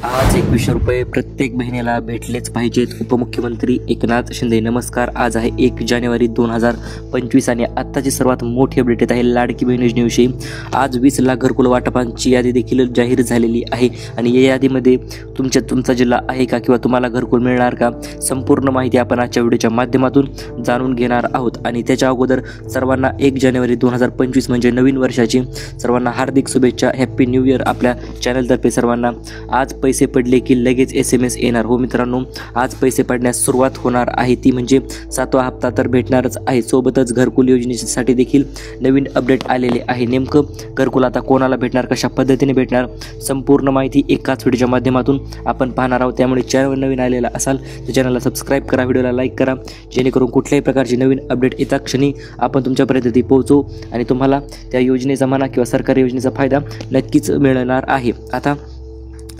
आज 2100 रुपये प्रत्येक बहिणीला भेटलेच पाहिजेत. उपमुख्यमंत्री एकनाथ शिंदे. नमस्कार. आज आहे 1 जानेवारी 2025 आणि आत्ताची सर्वात मोठी अपडेट येत आहे लाडकी बहीण योजनेविषयी. आज 20 लाख घरकुल वाटपांची यादी देखील जाहीर झालेली आहे आणि या यादीमध्ये तुमचा जिल्हा आहे का किंवा तुम्हाला घरकुल मिळणार का, संपूर्ण माहिती आपण आजच्या व्हिडिओच्या माध्यमातून जाणून घेणार आहोत. आणि त्याच्या अगोदर सर्वांना 1 जानेवारी 2025 म्हणजे नवीन वर्षाची सर्वांना हार्दिक शुभेच्छा. Happy new year. आपल्या चॅनलतर्फे सर्वांना आज पैसे पडले की लगेच SMS येणार. हो मित्रांनो, आज पैसे पडण्यास सुरुवात होणार आहे, ती म्हणजे 7वा हप्ता तर भेटणारच आहे. सोबतच घरकुल योजनेसाठी देखील नवीन अपडेट आलेले आहे. नेमकं घरकुल आता कोणाला भेटणार, कशा पद्धतीने भेटणार, संपूर्ण माहिती एकाच व्हिडिओच्या माध्यमातून आपण पाहणार आहोत. त्यामुळे चॅनल नवीन आलेला असाल तर चॅनलला सबस्क्राईब करा, व्हिडिओला लाईक करा, जेणेकरून कुठल्याही प्रकारची नवीन अपडेट येता क्षणी आपण तुमच्यापर्यंत ती पोहोचवू आणि तुम्हाला त्या योजनेचा म्हणा किंवा सरकारी योजनेचा फायदा नक्कीच मिळणार आहे. आता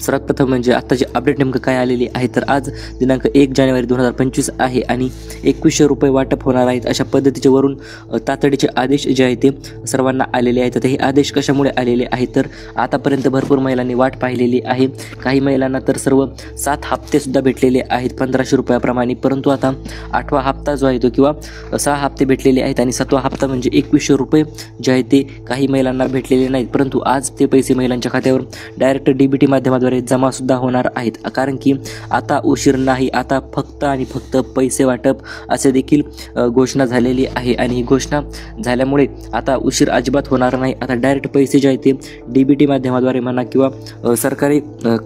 सर्वात प्रथम म्हणजे आत्ताचे अपडेट नेमकं काय आलेली आहे, तर आज दिनांक 1 जानेवारी 2025 आहे आणि 2100 रुपये वाटप होणार आहेत. अशा पद्धतीचे वरून तातडीचे आदेश जे आहेत ते सर्वांना आलेले आहेत. तर हे आदेश कशामुळे आलेले आहेत, तर आतापर्यंत भरपूर महिलांनी वाट पाहिलेली आहे. काही महिलांना तर सर्व 7 हप्तेसुद्धा भेटलेले आहेत 1500 रुपयाप्रमाणे. परंतु आता 8वा हप्ता जो आहे तो किंवा 6 हप्ते भेटलेले आहेत आणि 7वा हप्ता म्हणजे 2100 रुपये जे आहेत ते काही महिलांना भेटलेले नाहीत. परंतु आज ते पैसे महिलांच्या खात्यावर डायरेक्ट DBT माध्यमातून जमा सुद्धा होणार आहेत. कारण की आता उशीर नाही, आता फक्त आणि फक्त पैसे वाटप असे देखील घोषणा झालेली आहे. आणि ही घोषणा झाल्यामुळे आता उशीर अजिबात होणार नाही. आता डायरेक्ट पैसे जे आहेत ते DBT माध्यमाद्वारे म्हणा किंवा सरकारी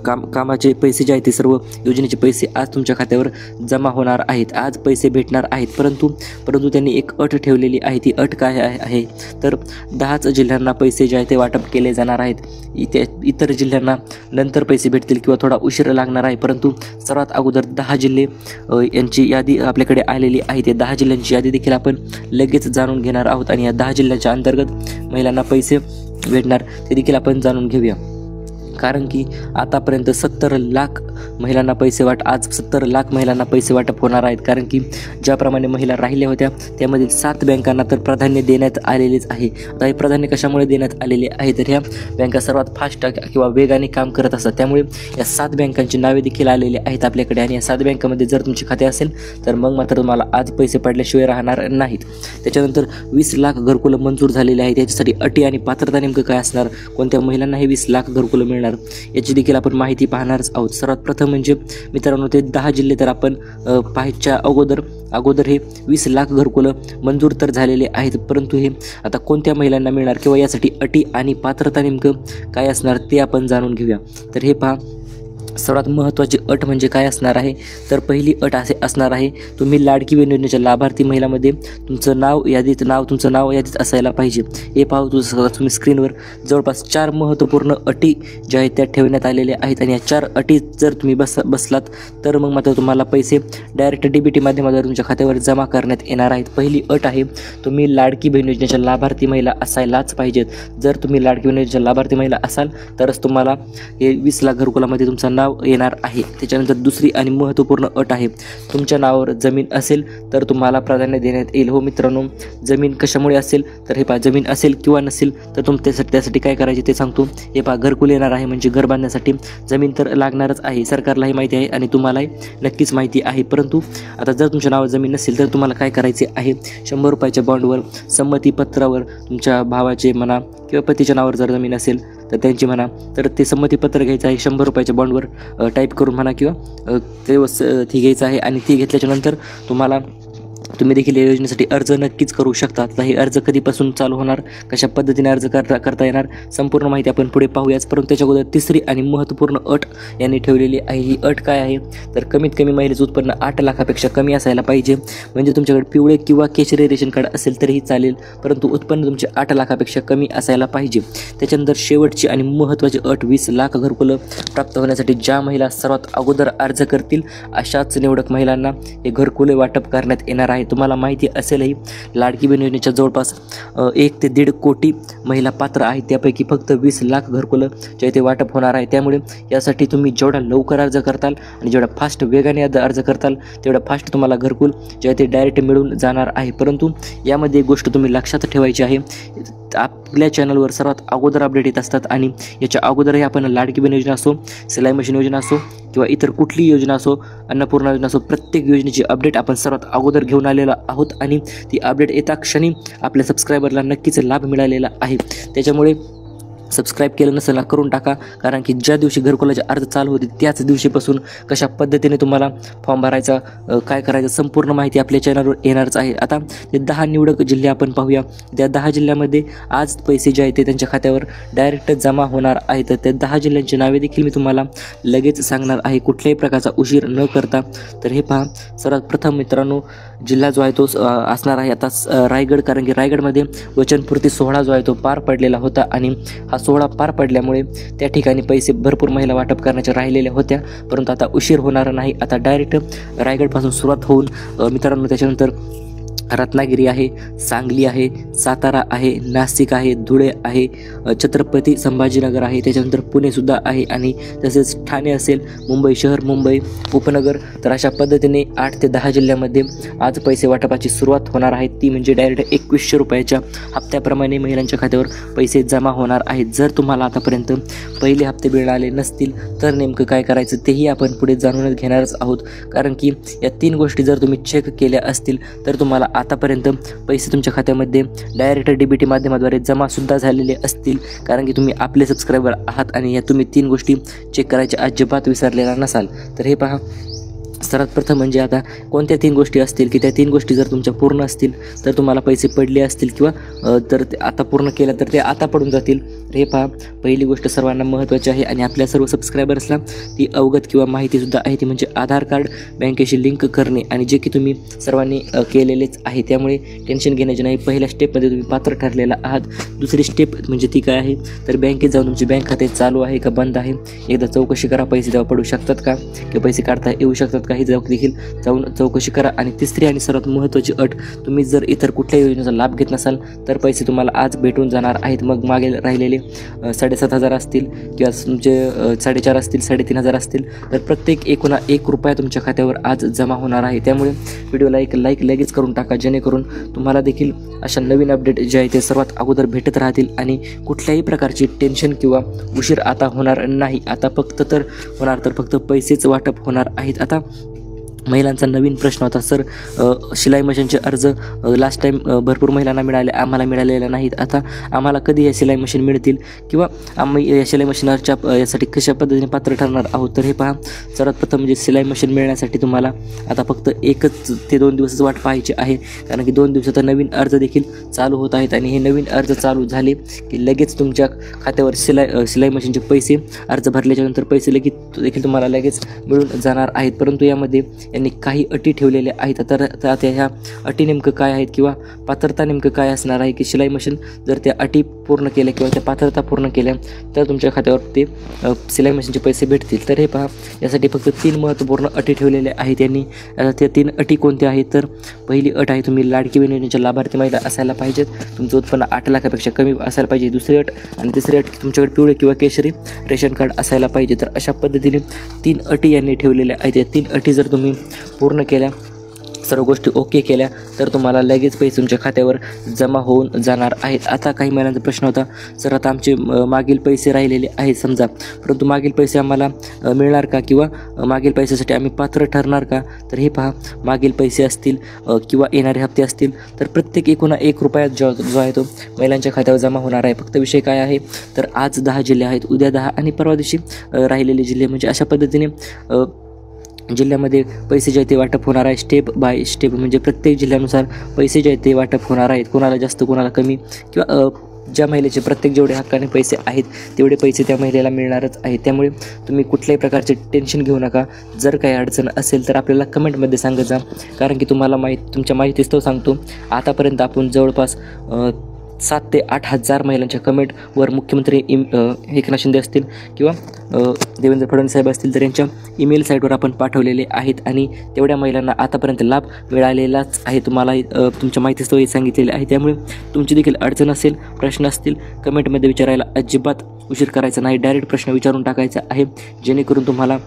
कामाचे पैसे जे आहेत ते सर्व योजनेचे पैसे आज तुमच्या खात्यावर जमा होणार आहेत. आज पैसे भेटणार आहेत. परंतु त्यांनी एक अट ठेवलेली आहे. ती अट काय आहे, तर 10च जिल्ह्यांना पैसे जे आहेत ते वाटप केले जाणार आहेत. इतर जिल्ह्यांना नंतर पैसे भेटतील किंवा थोडा उशीर लागणार आहे. परंतु सर्वात अगोदर 10 जिल्हे यांची यादी आपल्याकडे आलेली आहे. ते 10 जिल्ह्यांची यादी देखील आपण लगेच जाणून घेणार आहोत आणि या 10 जिल्ह्यांच्या अंतर्गत महिलांना पैसे भेटणार ते देखील आपण जाणून घेऊया. कारण की आतापर्यंत 70 लाख महिलांना पैसे आज 70 लाख महिलांना पैसे वाटप होणार आहेत. कारण की ज्याप्रमाणे महिला राहिल्या होत्या त्यामधील 7 बँकांना तर प्राधान्य देण्यात आलेलेच आहे. आता हे प्राधान्य कशामुळे देण्यात आलेले आहे, तर ह्या बँका सर्वात फास्ट किंवा वेगाने काम करत असतात. त्यामुळे या 7 बँकांची नावे देखील आलेली आहेत आपल्याकडे आणि या 7 बँकांमध्ये जर तुमचे खाते असेल तर मग मात्र तुम्हाला आज पैसे पडल्याशिवाय राहणार नाहीत. त्याच्यानंतर 20 लाख घरकुलं मंजूर झालेले आहेत. याच्यासाठी अटी आणि पात्रता नेमकं काय असणार, कोणत्या महिलांना हे 20 लाख घरकुलं मिळणार याची देखील आपण माहिती पाहणारच आहोत. सर्वात प्रथम म्हणजे मित्रांनो ते 10 जिल्हे तर आपण पाहायच्या अगोदर हे 20 लाख घरकुलं मंजूर तर झालेले आहेत. परंतु हे आता कोणत्या महिलांना मिळणार किंवा यासाठी अटी आणि पात्रता नेमकं काय असणार ते आपण जाणून घेऊया. तर हे पहा, सर्वात महत्त्वाची अट म्हणजे काय असणार आहे, तर पहिली अट असे असणार आहे, तुम्ही लाडकी बहीण योजनेच्या लाभार्थी महिलामध्ये तुमचं नाव यादीत असायला पाहिजे. हे पाहू तुम्ही स्क्रीनवर जवळपास 4 महत्त्वपूर्ण अटी ज्या आहेत त्या ठेवण्यात आलेल्या आहेत आणि या 4 अटी जर तुम्ही बसलात तर मग मात्र तुम्हाला पैसे डायरेक्ट DBT माध्यमाद्वारे तुमच्या खात्यावर जमा करण्यात येणार आहेत. पहिली अट आहे, तुम्ही लाडकी बहीण योजनेच्या लाभार्थी महिला असायलाच पाहिजेत. जर तुम्ही लाडकी बहीण योजनेच्या लाभार्थी महिला असाल तरच तुम्हाला हे 20 लाख घरकुलामध्ये तुमचं नाव येणार आहे. त्याच्यानंतर दुसरी आणि महत्त्वपूर्ण अट आहे, तुमच्या नावावर जमीन असेल तर तुम्हाला प्राधान्य देण्यात येईल. हो मित्रांनो, जमीन कशामुळे असेल, तर हे पहा, जमीन असेल किंवा नसेल तर त्यासाठी काय करायचे ते सांगतो. हे पहा, घरकुल येणार आहे म्हणजे घर बांधण्यासाठी जमीन तर लागणारच आहे. सरकारलाही माहिती आहे आणि तुम्हालाही नक्कीच माहिती आहे. परंतु आता जर तुमच्या नावावर जमीन नसेल तर तुम्हाला काय करायचे आहे, 100 रुपयाच्या बॉन्डवर संमतीपत्रावर तुमच्या भावाचे म्हणा किंवा पतीच्या नावावर जर जमीन असेल तर त्यांची म्हणा तर ते संमतीपत्र घ्यायचं आहे. 100 रुपयाच्या बॉन्डवर टाईप करून म्हणा किंवा ती घ्यायचं आहे आणि ती घेतल्याच्यानंतर तुम्ही देखील या योजनेसाठी अर्ज नक्कीच करू शकता. आता हे अर्ज कधीपासून चालू होणार, कशा पद्धतीने अर्ज करता येणार, संपूर्ण माहिती आपण पुढे पाहूयाच. परंतु त्याच्या अगोदर तिसरी आणि महत्त्वपूर्ण अट यांनी ठेवलेली आहे. ही अट काय आहे, तर कमीत कमी महिलेचं उत्पन्न 8 लाखापेक्षा कमी असायला पाहिजे. म्हणजे तुमच्याकडे पिवळे किंवा केशरी रेशन कार्ड असेल तरीही चालेल, परंतु उत्पन्न तुमचे 8 लाखापेक्षा कमी असायला पाहिजे. त्याच्यानंतर शेवटची आणि महत्त्वाची अट, 20 लाख घरकुलं प्राप्त होण्यासाठी ज्या महिला सर्वात अगोदर अर्ज करतील अशाच निवडक महिलांना हे घरकुले वाटप करण्यात येणार आहे. तुम्हाला माहिती असेलही, लाडकी बहीण योजनेच्या जवळपास 1 ते 1.5 कोटी महिला पात्र आहेत. त्यापैकी फक्त 20 लाख घरकुलं जे ते वाटप होणार आहे. त्यामुळे यासाठी तुम्ही जेवढा लवकर अर्ज करताल आणि जेवढा फास्ट वेगाने अर्ज करताल तेवढा फास्ट तुम्हाला घरकुल जे ते डायरेक्ट मिळून जाणार आहे. परंतु यामध्ये एक गोष्ट तुम्ही लक्षात ठेवायची आहे, आपल्या चॅनलवर सर्वात अगोदर अपडेट येत असतात आणि याच्या अगोदरही आपण लाडकी बहीण योजना असो, सिलाई मशीन योजना असो किंवा इतर कुठलीही योजना असो, अन्नपूर्णा योजना असो, प्रत्येक योजनेची अपडेट आपण सर्वात अगोदर घेऊन आलेलो आहोत आणि ती अपडेट येता क्षणी आपल्या सबस्क्रायबरला नक्कीच लाभ मिळालेला आहे. त्याच्यामुळे सबस्क्राईब केलं नसेल ना करून टाका, कारण की ज्या दिवशी घरकुलाचे अर्ज चालू होते त्याच दिवशीपासून कशा पद्धतीने तुम्हाला फॉर्म भरायचा, काय करायचं, संपूर्ण माहिती आपल्या चॅनलवर येणारच आहे. आता ते 10 निवडक जिल्हे आपण पाहूया. त्या 10 जिल्ह्यामध्ये आज पैसे जे आहेत ते त्यांच्या खात्यावर डायरेक्ट जमा होणार आहेत. तर त्या 10 जिल्ह्यांची नावे देखील मी तुम्हाला लगेच सांगणार आहे, कुठल्याही प्रकारचा उशीर न करता. तर हे पहा, सर्वात प्रथम मित्रांनो जिल्हा जो आहे तो असणार आहे आता रायगड, कारण की रायगडमध्ये वचनपूर्ती सोहळा जो आहे तो पार पडलेला होता आणि हा सोहळा पार पडल्यामुळे त्या ठिकाणी पैसे भरपूर महिला वाटप करण्याच्या राहिलेल्या होत्या, परंतु आता उशीर होणार नाही. आता डायरेक्ट रायगडपासून सुरुवात होऊन मित्रांनो त्याच्यानंतर रत्नागिरी आहे, सांगली आहे, सातारा आहे, नाशिक आहे, धुळे आहे, छत्रपती संभाजीनगर आहे, त्याच्यानंतर पुणेसुद्धा आहे आणि तसेच ठाणे असेल, मुंबई शहर, मुंबई उपनगर. तर अशा पद्धतीने 8 ते 10 जिल्ह्यामध्ये आज पैसे वाटपाची सुरुवात होणार आहे. ती म्हणजे डायरेक्ट 2100 रुपयाच्या हप्त्याप्रमाणे महिलांच्या खात्यावर पैसे जमा होणार आहेत. जर तुम्हाला आतापर्यंत पहिले हप्ते मिळाले नसतील तर नेमकं काय करायचं तेही आपण पुढे जाणूनच घेणारच आहोत, कारण की या 3 गोष्टी जर तुम्ही चेक केल्या असतील तर तुम्हाला आतापर्यंत पैसे तुमच्या खात्यामध्ये डायरेक्ट DBT माध्यमाद्वारे जमासुद्धा झालेले असतील, कारण की तुम्ही आपले सबस्क्रायबर आहात आणि या तुम्ही 3 गोष्टी चेक करायच्या अजिबात विसरलेला नसाल. तर हे पहा, सर्वात प्रथम म्हणजे आता कोणत्या 3 गोष्टी असतील की त्या 3 गोष्टी जर तुमच्या पूर्ण असतील तर तुम्हाला पैसे पडले असतील किंवा तर ते आता पूर्ण केलं तर ते आता पडून जातील. हे पहा, पहिली गोष्ट सर्वांना महत्त्वाची आहे आणि आपल्या सर्व सबस्क्रायबर्सला ती अवगत किंवा माहितीसुद्धा आहे, ती म्हणजे आधार कार्ड बँकेशी लिंक करणे, आणि जे की तुम्ही सर्वांनी केलेलेच आहे, त्यामुळे टेन्शन घेण्याचे नाही. पहिल्या स्टेपमध्ये तुम्ही पात्र ठरलेला आहात. दुसरी स्टेप म्हणजे ती काय आहे तर बँकेत जाऊन तुमची बँक खाते चालू आहे का बंद आहे एकदा चौकशी करा. पैसे तेव्हा पडू शकतात का किंवा पैसे काढता येऊ शकतात काही देखील जाऊन चौकशी करा. आणि तिसरी आणि सर्वात महत्त्वाची अट, तुम्ही जर इतर कुठल्याही योजनेचा लाभ घेत नसाल तर पैसे तुम्हाला आज भेटून जाणार आहेत. मग मागे राहिलेले 7,500 असतील किंवा तुमचे 4,500 असतील, 3,500 असतील, तर प्रत्येक एकूण 1 रुपया तुमच्या खात्यावर आज जमा होणार आहे. त्यामुळे व्हिडिओला एक लाईक लगेच करून टाका, जेणेकरून तुम्हाला देखील अशा नवीन अपडेट जे आहे ते सर्वात अगोदर भेटत राहतील आणि कुठल्याही प्रकारची टेन्शन किंवा उशीर आता होणार नाही. आता फक्त तर होणार तर फक्त पैसेच वाटप होणार आहेत. आता महिलांचा नवीन प्रश्न होता, सर शिलाई मशीनचे अर्ज लास्ट टाईम भरपूर महिलांना मिळाले, आम्हाला मिळालेल्या नाहीत. आता आम्हाला कधी या शिलाई मशीन मिळतील किंवा आम्ही या शिलाई मशीनच्या यासाठी कशा पद्धतीने पात्र ठरणार आहोत. तर हे पहा, सर्वात प्रथम म्हणजे शिलाई मशीन मिळण्यासाठी तुम्हाला आता फक्त 1 ते 2 दिवसच वाट पाहायची आहे, कारण की 2 दिवसात नवीन अर्ज देखील चालू होत आहेत आणि हे नवीन अर्ज चालू झाले की लगेच तुमच्या खात्यावर शिलाई मशीनचे पैसे, अर्ज भरल्याच्यानंतर पैसे देखील तुम्हाला लगेच मिळून जाणार आहेत. परंतु यामध्ये यांनी काही अटी ठेवलेल्या आहेत. तर आता ह्या अटी नेमकं काय आहेत किंवा पात्रता नेमकं काय असणार आहे की शिलाई मशीन जर त्या अटी पूर्ण केल्या किंवा त्या पात्रता पूर्ण केल्या तर तुमच्या खात्यावर ते शिलाई मशीनचे पैसे भेटतील. तर हे पहा, यासाठी फक्त 3 महत्त्वपूर्ण अटी ठेवलेल्या आहेत यांनी. त्या 3 अटी कोणत्या आहेत तर पहिली अट आहे, तुम्ही लाडकी बहीण योजनेच्या लाभार्थी महिला असायला पाहिजेत, तुमचं उत्पन्न 8 लाखापेक्षा कमी असायला पाहिजे. दुसरी अट आणि तिसरी अट, तुमच्याकडे पिवळे किंवा केशरी रेशन कार्ड असायला पाहिजे. तर अशा पद्धतीने 3 अटी यांनी ठेवलेल्या आहेत. या 3 अटी जर तुम्ही पूर्ण केल्या, सर्व गोष्टी ओके केल्या तर तुम्हाला लगेच पैसे तुमच्या खात्यावर जमा होऊन जाणार आहेत. आता काही महिन्यांचा प्रश्न होता, सर आता आमचे मागील पैसे राहिलेले आहेत समजा, परंतु मागील पैसे आम्हाला मिळणार का किंवा मागील पैशासाठी आम्ही पात्र ठरणार का. तर हे पहा, मागील पैसे असतील किंवा येणारे हप्ते असतील तर प्रत्येक एकूण 1 रुपया जो आहे तो महिलांच्या खात्यावर जमा होणार आहे. फक्त विषय काय आहे तर आज 10 जिल्हे आहेत, उद्या 10 आणि परवा दिवशी राहिलेले जिल्हे, म्हणजे अशा पद्धतीने जिल्ह्यामध्ये पैसे जे आहेत ते वाटप होणार आहे. स्टेप बाय स्टेप म्हणजे प्रत्येक जिल्ह्यानुसार पैसे जे आहेत ते वाटप होणार आहेत, कोणाला जास्त कोणाला कमी, किंवा ज्या महिलेचे प्रत्येक जेवढे हक्काने पैसे आहेत तेवढे पैसे त्या महिलेला मिळणारच आहेत. त्यामुळे तुम्ही कुठल्याही प्रकारचे टेन्शन घेऊ नका. जर काही अडचण असेल तर आपल्याला कमेंटमध्ये सांगत जा, कारण की तुम्हाला तुमच्या माहितीच तो सांगतो. आतापर्यंत आपण जवळपास 7 ते 8 हजार महिलांच्या कमेंटवर मुख्यमंत्री एकनाथ शिंदे असतील किंवा देवेंद्र फडणवीस साहेब असतील तर यांच्या ईमेल साईटवर आपण पाठवलेले आहेत आणि तेवढ्या महिलांना आतापर्यंत लाभ मिळालेलाच आहे. तुम्हाला तुमच्या माहितीस्तव सांगितलेले आहे. त्यामुळे तुमची देखील अडचण असेल, प्रश्न असतील, कमेंटमध्ये विचारायला अजिबात उशीर करायचा नाही. डायरेक्ट प्रश्न विचारून टाकायचा आहे, जेणेकरून तुम्हाला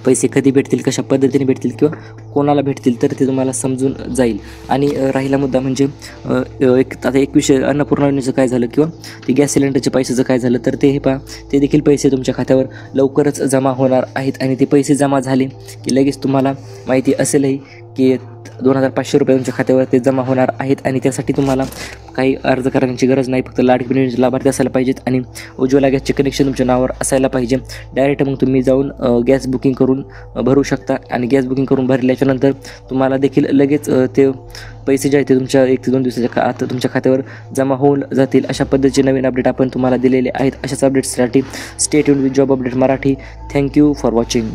पैसे कधी भेटतील, कशा पद्धतीने भेटतील किंवा कोणाला भेटतील तर ते तुम्हाला समजून जाईल. आणि राहिला मुद्दा म्हणजे आता एक विषय अन्नपूर्णा योजनेचं काय झालं किंवा ते गॅस सिलेंडरचे पैशाचं काय झालं, तर ते हे पहा, ते देखील पैसे तुमच्या खात्यावर लवकरच जमा होणार आहेत. आणि ते पैसे जमा झाले की लगेच तुम्हाला माहिती असेलही की 2500 रुपये तुमच्या खात्यावर ते जमा होणार आहेत. आणि त्यासाठी तुम्हाला काही अर्ज करण्याची गरज नाही, फक्त लाडकी बहीण योजनेचे लाभार्थी असायला पाहिजेत आणि उज्ज्वला गॅसचे कनेक्शन तुमच्या नावावर असायला पाहिजे. डायरेक्ट मग तुम्ही जाऊन गॅस बुकिंग करून भरू शकता. आणि गॅस बुकिंग करून भरल्याच्यानंतर तुम्हाला देखील लगेच ते पैसे जे आहेत ते तुमच्या 1 ते 2 दिवसाच्या आत तुमच्या खात्यावर जमा होऊन जातील. अशा पद्धतीचे नवीन अपडेट आपण तुम्हाला दिलेले आहेत. अशाच अपडेट्ससाठी stay tuned with job update Marathi. Thank you for watching.